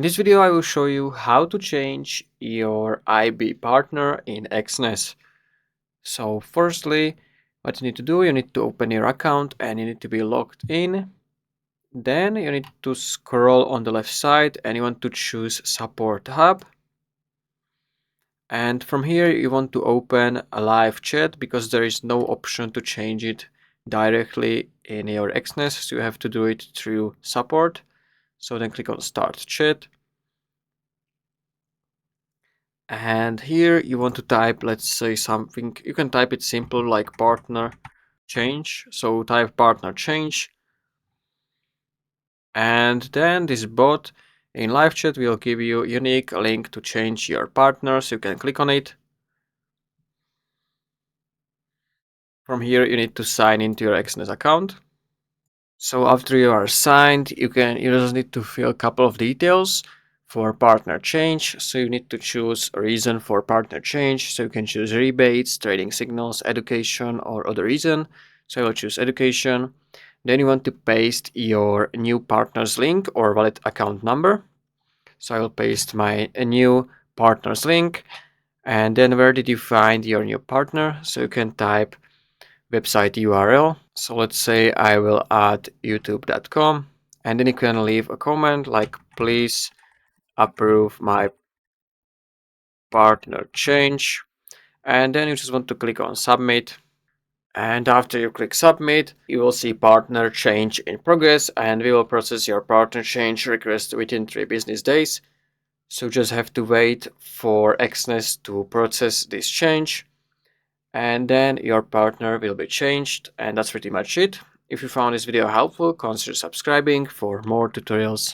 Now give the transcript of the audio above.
this video I will show you how to change your IB partner in Exness. So firstly, what you need to do, you need to open your account and you need to be logged in. Then you need to scroll on the left side and you want to choose Support Hub. And from here you want to open a live chat because there is no option to change it directly in your Exness. So you have to do it through support. So then click on Start Chat. And here you want to type, let's say something, you can type it simple like partner change. So type partner change. And then this bot in live chat will give you a unique link to change your partner. So you can click on it. From here, you need to sign into your Exness account. So after you are signed, you just need to fill a couple of details for partner change. So you need to choose a reason for partner change. So you can choose rebates, trading signals, education, or other reason. So I will choose education. Then you want to paste your new partner's link or wallet account number. So I will paste my new partner's link. And then where did you find your new partner? So you can type website URL. So let's say I will add youtube.com, and then you can leave a comment like, please approve my partner change. And then you just want to click on submit. And after you click submit, you will see partner change in progress, and we will process your partner change request within 3 business days. So just have to wait for Exness to process this change, and then your partner will be changed. And that's pretty much it. If you found this video helpful, consider subscribing for more tutorials.